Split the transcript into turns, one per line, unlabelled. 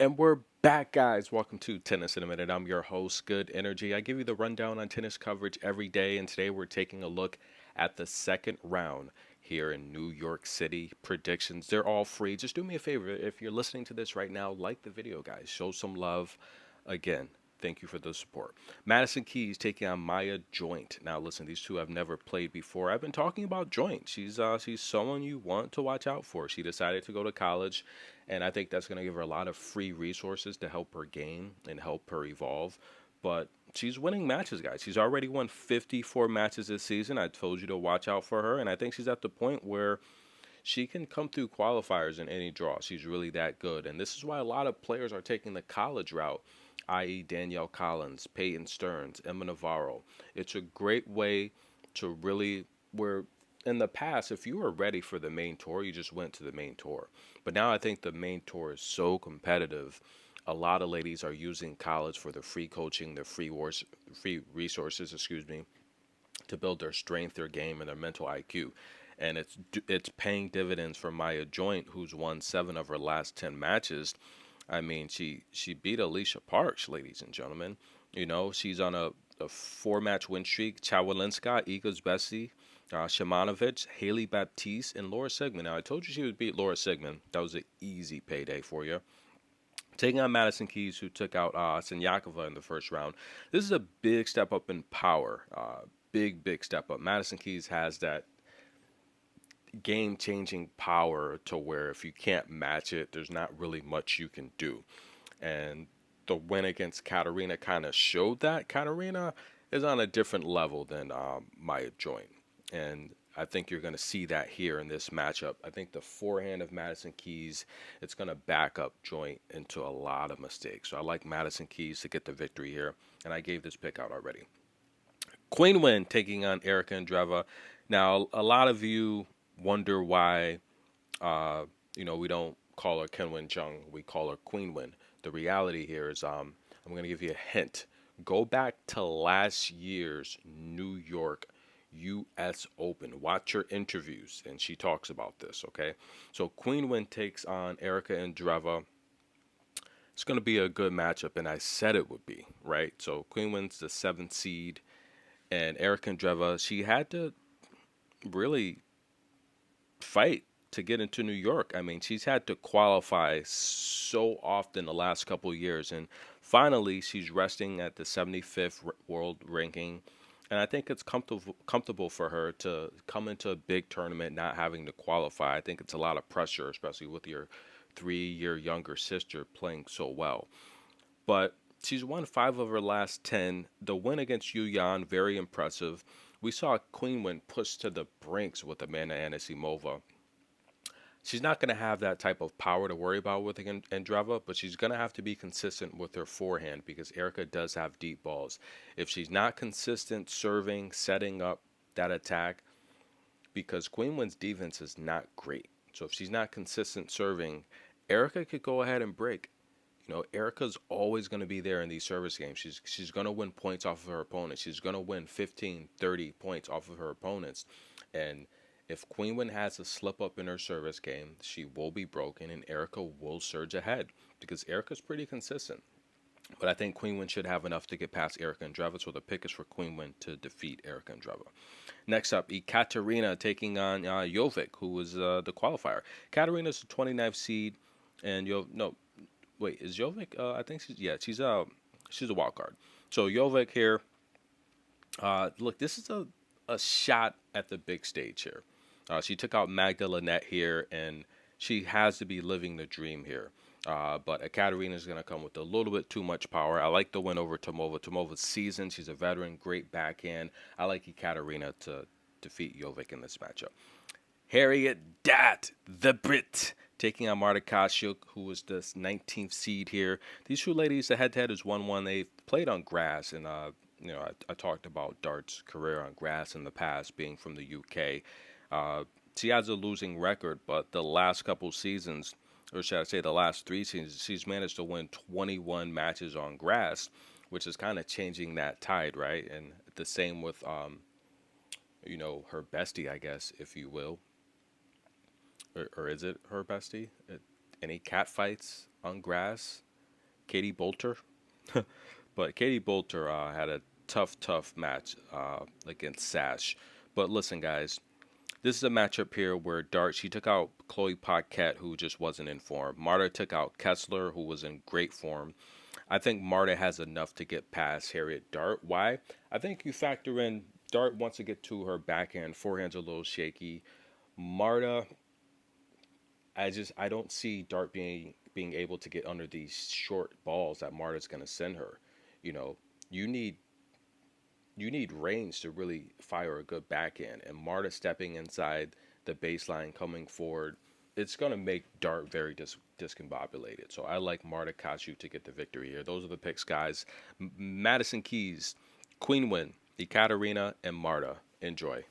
And we're back, guys. Welcome to Tennis in a Minute. I'm your host, Good Energy. I give you the rundown on tennis coverage every day, and today we're taking a look at the second round here in New York City. Predictions, they're all free. Just do me a favor. If you're listening to this right now, like the video, guys. Show some love. Again, thank you for the support. Madison Keys taking on Maya Joint. Now, listen, these two have never played before. I've been talking about Joint. She's someone you want to watch out for. She decided to go to college, and I think that's going to give her a lot of free resources to help her game and help her evolve. But she's winning matches, guys. She's already won 54 matches this season. I told you to watch out for her, and I think she's at the point where she can come through qualifiers in any draw. She's really that good. And this is why a lot of players are taking the college route, i.e., Danielle Collins, Peyton Stearns, Emma Navarro. It's a great way to really, where in the past, if you were ready for the main tour, you just went to the main tour. But now I think the main tour is so competitive. A lot of ladies are using college for the free coaching, the free resources, to build their strength, their game, and their mental IQ. And it's paying dividends for Maya Joint, who's won 7 of her last 10 matches. I mean, she beat Alicia Parks, ladies and gentlemen. You know, she's on a 4-match win streak. Chawalinska, Iga's Bessie, Shimanovic, Haley Baptiste, and Laura Sigmund. Now, I told you she would beat Laura Sigmund. That was an easy payday for you. Taking on Madison Keys, who took out Senyakova in the first round. This is a big step up in power. Big step up. Madison Keys has that game-changing power to where if you can't match it, there's not really much you can do. And the win against Katarina kind of showed that. Katarina is on a different level than Maya Joint. And I think you're going to see that here in this matchup. I think the forehand of Madison Keys, it's going to back up Joint into a lot of mistakes. So I like Madison Keys to get the victory here. And I gave this pick out already. Qinwen taking on Erika Andreeva. Now, a lot of you wonder why, we don't call her Qinwen Zheng. We call her Qinwen. The reality here is, I'm going to give you a hint. Go back to last year's New York U.S. Open. Watch her interviews, and she talks about this, okay? So Qinwen takes on Erika Andreeva. It's going to be a good matchup, and I said it would be, right? So Qinwen's the 7th seed, and Erika Andreeva, she had to really fight to get into New York. I mean, she's had to qualify so often the last couple of years, and finally she's resting at the 75th world ranking. And I think it's comfortable for her to come into a big tournament not having to qualify. I think it's a lot of pressure, especially with your 3-year younger sister playing so well. But she's won 5 of her last 10. The win against Yu Yan, very impressive. We saw Qinwen pushed to the brinks with Amanda Anisimova. She's not going to have that type of power to worry about with Andreeva, but she's going to have to be consistent with her forehand because Erika does have deep balls. If she's not consistent serving, setting up that attack, because Qinwen's defense is not great. So if she's not consistent serving, Erika could go ahead and break. You know, Erika's always going to be there in these service games. She's going to win points off of her opponents. She's going to win 15, 30 points off of her opponents. And if Qinwen has a slip up in her service game, she will be broken and Erika will surge ahead because Erika's pretty consistent. But I think Qinwen should have enough to get past Erika Andreeva, so the pick is for Qinwen to defeat Erika Andreeva. Next up, Ekaterina taking on Jovic, who was the qualifier. Katerina's the 29th seed, and is Jovic? I think she's a wild card. So Jovic here. Look, this is a shot at the big stage here. She took out Magda Linette here, and she has to be living the dream here. But Ekaterina is going to come with a little bit too much power. I like the win over Tomova. Tomova's seasoned. She's a veteran, great backhand. I like Ekaterina to defeat Jovic in this matchup. Harriet Dat, the Brit, taking on Marta Kostyuk, who was the 19th seed here. These two ladies, the head-to-head is 1-1. They've played on grass, and I talked about Dart's career on grass in the past, being from the UK. She has a losing record, but the last couple seasons, or should I say the last 3 seasons, she's managed to win 21 matches on grass, which is kind of changing that tide, right? And the same with, her bestie, I guess, if you will. Or is it her bestie? Any cat fights on grass? Katie Bolter. But Katie Bolter had a tough match against Sash. But listen, guys, this is a matchup here where Dart, she took out Chloe Paquette, who just wasn't in form. Marta took out Kessler, who was in great form. I think Marta has enough to get past Harriet Dart. Why? I think you factor in Dart wants to get to her backhand. Forehand's a little shaky. Marta, I don't see Dart being able to get under these short balls that Marta's going to send her. You know, you need range to really fire a good backhand, and Marta stepping inside the baseline, coming forward, it's going to make Dart very discombobulated. So I like Marta Kostyuk to get the victory here. Those are the picks, guys. Madison Keys, Qinwen, Ekaterina, and Marta. Enjoy.